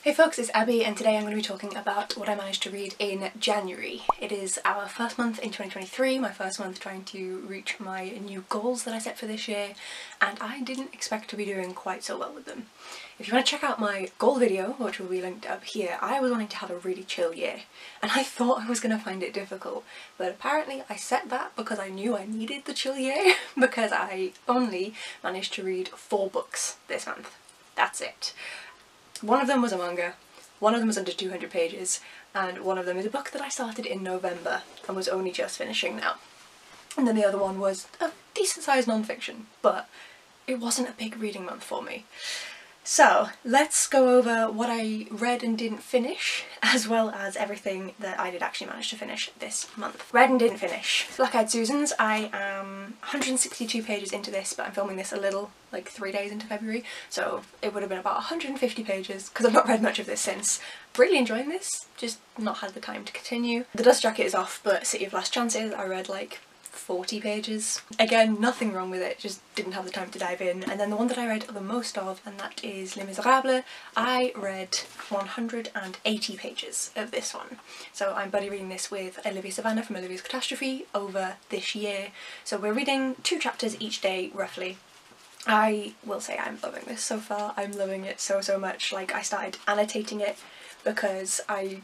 Hey folks, it's Abby and today I'm going to be talking about what I managed to read in January. It is our first month in 2023, my first month trying to reach my new goals that I set for this year, and I didn't expect to be doing quite so well with them. If you want to check out my goal video, which will be linked up here, I was wanting to have a really chill year, and I thought I was going to find it difficult, but apparently I set that because I knew I needed the chill year, because I only managed to read 4 books this month. That's it. One of them was a manga, one of them was under 200 pages, and one of them is a book that I started in November and was only just finishing now. And then the other one was a decent sized non-fiction, but it wasn't a big reading month for me. So let's go over what I read and didn't finish, as well as everything that I did actually manage to finish this month. Read and didn't finish. Black-Eyed Susans, I am 162 pages into this, but I'm filming this a little, like 3 days into February, so it would have been about 150 pages, because I've not read much of this since. Really enjoying this, just not had the time to continue. The Dust Jacket is off, but City of Last Chances, I read like 40 pages. Again, nothing wrong with it, just didn't have the time to dive in. And then the one that I read the most of, and that is Les Miserables, I read 180 pages of this one. So I'm buddy reading this with Olivia Savannah from Olivia's Catastrophe over this year. So we're reading 2 chapters each day, roughly. I will say I'm loving this so far. I'm loving it so much. Like, I started annotating it because I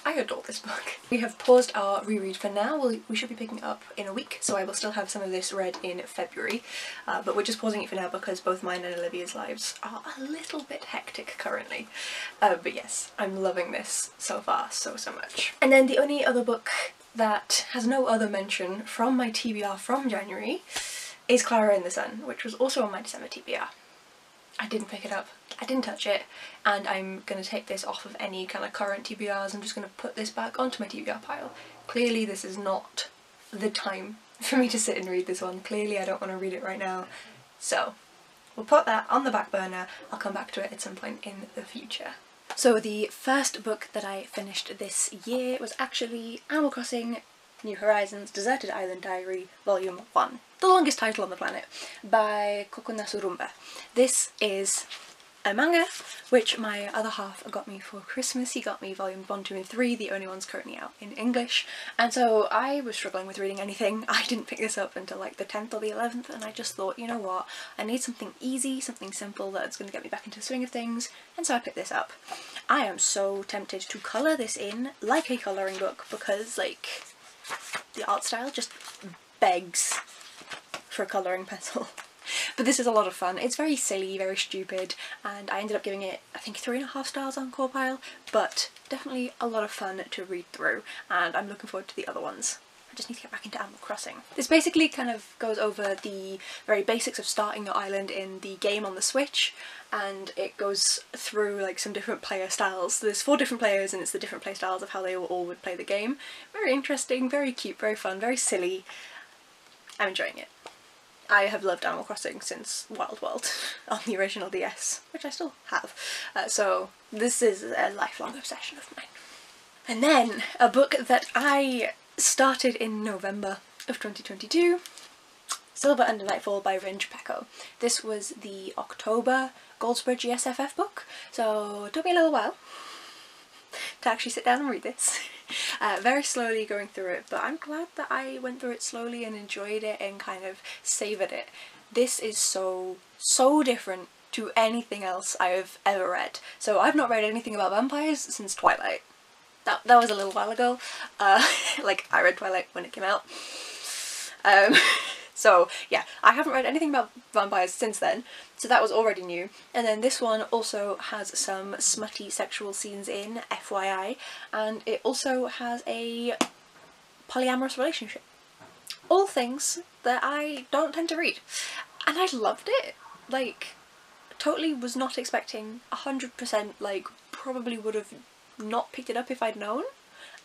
adore this book. We have paused our reread for now. We should be picking it up in a week, so I will still have some of this read in February, but we're just pausing it for now because both mine and Olivia's lives are a little bit hectic currently. But yes, I'm loving this so far so much. And then the only other book that has no other mention from my TBR from January is Clara in the Sun, which was also on my December TBR. I didn't pick it up, I didn't touch it, and I'm going to take this off of any kind of current TBRs. I'm just going to put this back onto my TBR pile. Clearly this is not the time for me to sit and read this one. Clearly I don't want to read it right now. So we'll put that on the back burner. I'll come back to it at some point in the future. So the first book that I finished this year was actually Animal Crossing New Horizons Deserted Island Diary Volume 1. The longest title on the planet, by Kokuna Surumba. This is a manga which my other half got me for Christmas. He got me volumes 1, 2 and 3, the only ones currently out in English, and so I was struggling with reading anything. I didn't pick this up until like the 10th or the 11th, and I just thought, you know what, I need something easy, something simple that's going to get me back into the swing of things, and so I picked this up. I am so tempted to colour this in like a colouring book because like the art style just begs for a colouring pencil. But this is a lot of fun. It's very silly, very stupid, and I ended up giving it, I think, 3.5 stars on Corepile, but definitely a lot of fun to read through, and I'm looking forward to the other ones. I just need to get back into Animal Crossing. This basically kind of goes over the very basics of starting your island in the game on the Switch, and it goes through like some different player styles. There's 4 different players and it's the different play styles of how they all would play the game. Very interesting, very cute, very fun, very silly. I'm enjoying it. I have loved Animal Crossing since Wild World on the original DS, which I still have, so this is a lifelong obsession of mine. And then a book that I started in November of 2022, Silver Under Nightfall by Ringe Pecco. This was the October Goldsbridge ESFF book, so it took me a little while to actually sit down and read this. Very slowly going through it, but I'm glad that I went through it slowly and enjoyed it and kind of savoured it. This is so different to anything else I have ever read. So I've not read anything about vampires since Twilight. That was a little while ago. Like, I read Twilight when it came out. So yeah, I haven't read anything about vampires since then, so that was already new. And then this one also has some smutty sexual scenes in, FYI, and it also has a polyamorous relationship. All things that I don't tend to read. And I loved it. Like, totally was not expecting 100%, like, probably would have not picked it up if I'd known.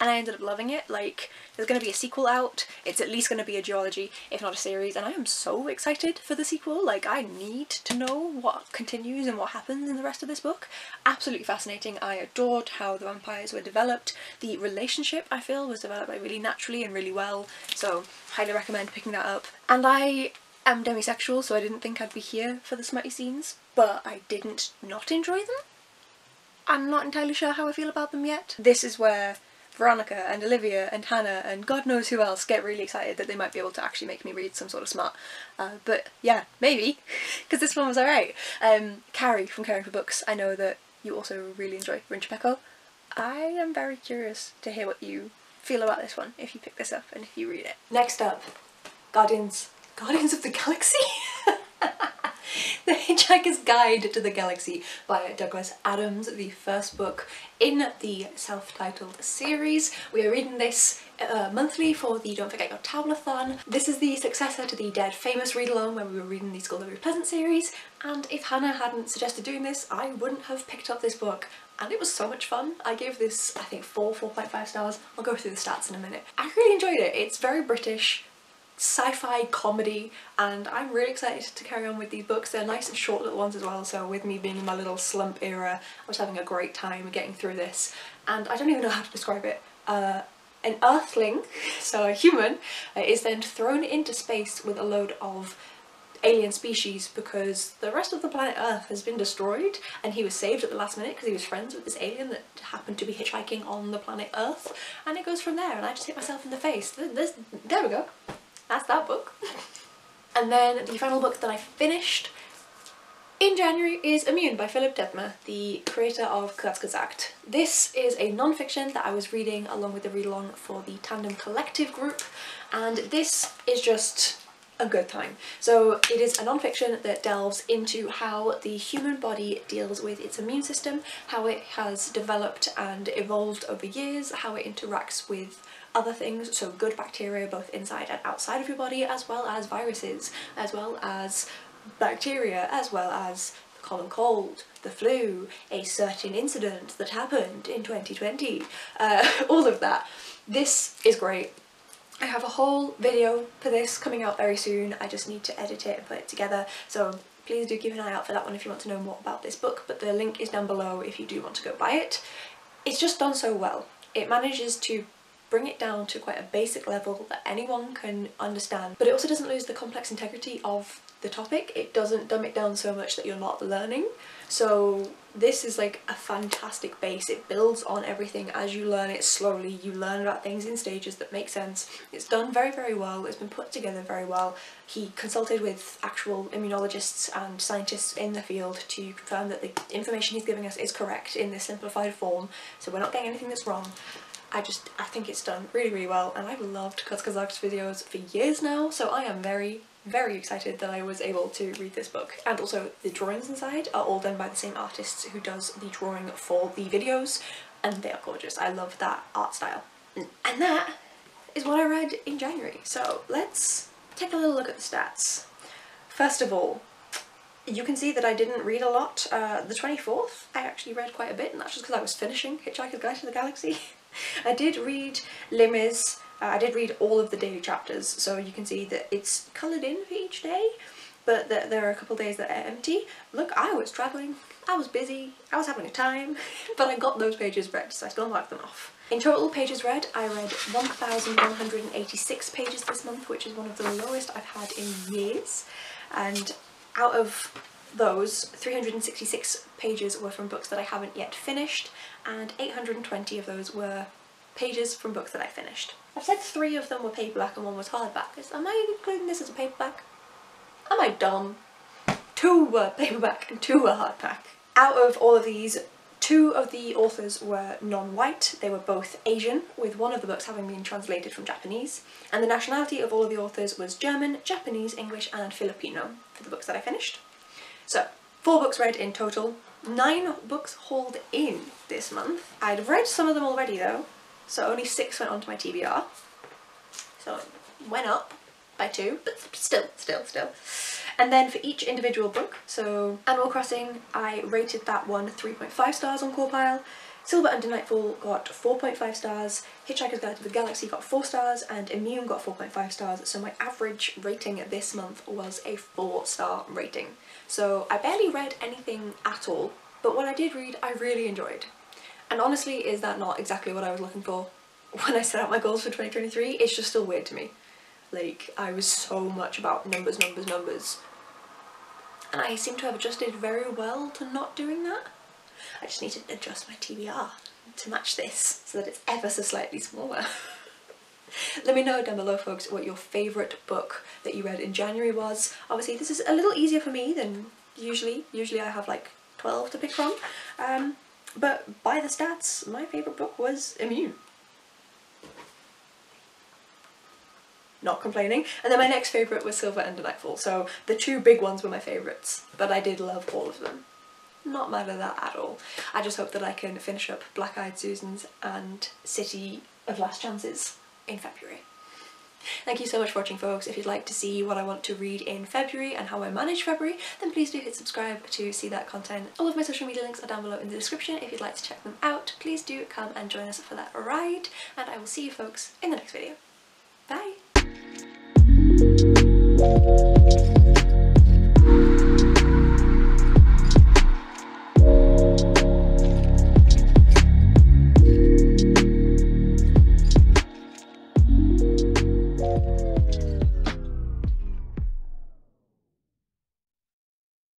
And I ended up loving it. Like, there's going to be a sequel out, it's at least going to be a duology, if not a series, and I am so excited for the sequel. Like, I need to know what continues and what happens in the rest of this book. Absolutely fascinating. I adored how the vampires were developed. The relationship, I feel, was developed like really naturally and really well, so highly recommend picking that up. And I am demisexual, so I didn't think I'd be here for the smutty scenes, but I didn't not enjoy them. I'm not entirely sure how I feel about them yet. This is where Veronica and Olivia and Hannah and God knows who else get really excited that they might be able to actually make me read some sort of smart. But yeah, maybe, because this one was alright. Carrie from Caring for Books, I know that you also really enjoy Rinchpecco. I am very curious to hear what you feel about this one, if you pick this up and if you read it. Next up, Guardians of the Galaxy? The Hitchhiker's Guide to the Galaxy by Douglas Adams, the first book in the self-titled series. We are reading this monthly for the Don't Forget Your Tablathon. This is the successor to the Dead Famous read-along when we were reading the School of Very Pleasant series, and if Hannah hadn't suggested doing this, I wouldn't have picked up this book, and it was so much fun. I gave this, I think, 4.5 stars. I'll go through the stats in a minute. I really enjoyed it. It's very British, sci-fi comedy, and I'm really excited to carry on with these books. They're nice and short little ones as well, so with me being in my little slump era, I was having a great time getting through this, and I don't even know how to describe it. An earthling, so a human, is then thrown into space with a load of alien species because the rest of the planet Earth has been destroyed, and he was saved at the last minute because he was friends with this alien that happened to be hitchhiking on the planet Earth, and it goes from there, and I just hit myself in the face. There we go. That's that book. And then the final book that I finished in January is Immune by Philip Detmer, the creator of Kurzgesagt. This is a non-fiction that I was reading along with the read-along for the Tandem Collective group, and this is just a good time. So it is a non-fiction that delves into how the human body deals with its immune system, how it has developed and evolved over years, how it interacts with other things, so good bacteria both inside and outside of your body, as well as viruses, as well as bacteria, as well as the common cold, the flu, a certain incident that happened in 2020, all of that. This is great. I have a whole video for this coming out very soon. I just need to edit it and put it together, so please do keep an eye out for that one if you want to know more about this book, but the link is down below if you do want to go buy it. It's just done so well. It manages to bring it down to quite a basic level that anyone can understand, but it also doesn't lose the complex integrity of the topic. It doesn't dumb it down so much that you're not learning. So this is like a fantastic base. It builds on everything as you learn it slowly. You learn about things in stages that make sense. It's done very, very well. It's been put together very well. He consulted with actual immunologists and scientists in the field to confirm that the information he's giving us is correct in this simplified form, so we're not getting anything that's wrong. I think it's done really, really well, and I've loved Kurzgesagt's videos for years now, so I am very, very excited that I was able to read this book. And also the drawings inside are all done by the same artist who does the drawing for the videos, and they are gorgeous. I love that art style. And that is what I read in January. So let's take a little look at the stats. First of all, you can see that I didn't read a lot. The 24th, I actually read quite a bit, and that's just because I was finishing Hitchhiker's Guide to the Galaxy. I did read Les Mis. I did read all of the daily chapters, so you can see that it's coloured in for each day, but there are a couple days that are empty. Look, I was travelling, I was busy, I was having a time, but I got those pages read, so I still marked them off. In total pages read, I read 1,186 pages this month, which is one of the lowest I've had in years, and out of those, 366 pages were from books that I haven't yet finished, and 820 of those were pages from books that I finished. I've said 3 of them were paperback and 1 was hardback. Am I including this as a paperback? Am I dumb? 2 were paperback and 2 were hardback. Out of all of these, 2 of the authors were non-white. They were both Asian, with one of the books having been translated from Japanese, and the nationality of all of the authors was German, Japanese, English and Filipino for the books that I finished. So, 4 books read in total, 9 books hauled in this month. I'd read some of them already though, so only 6 went onto my TBR. So it went up by 2, but still. And then for each individual book, so Animal Crossing, I rated that one 3.5 stars on Corepile, Silver Under Nightfall got 4.5 stars, Hitchhiker's Guide to the Galaxy got 4 stars, and Immune got 4.5 stars, so my average rating this month was a 4-star rating. So I barely read anything at all, but what I did read I really enjoyed. And honestly, is that not exactly what I was looking for when I set out my goals for 2023? It's just still weird to me. Like, I was so much about numbers, and I seem to have adjusted very well to not doing that. I just need to adjust my TBR to match this so that it's ever so slightly smaller. Let me know down below, folks, what your favourite book that you read in January was. Obviously this is a little easier for me than usually. Usually I have like 12 to pick from, but by the stats my favourite book was Immune. Not complaining. And then my next favourite was Under Nightfall, so the two big ones were my favourites, but I did love all of them. Not mad at that at all. I just hope that I can finish up Black Eyed Susans and City of Last Chances in February. Thank you so much for watching, folks. If you'd like to see what I want to read in February and how I manage February, then please do hit subscribe to see that content. All of my social media links are down below in the description. If you'd like to check them out, please do come and join us for that ride, and I will see you folks in the next video. Bye!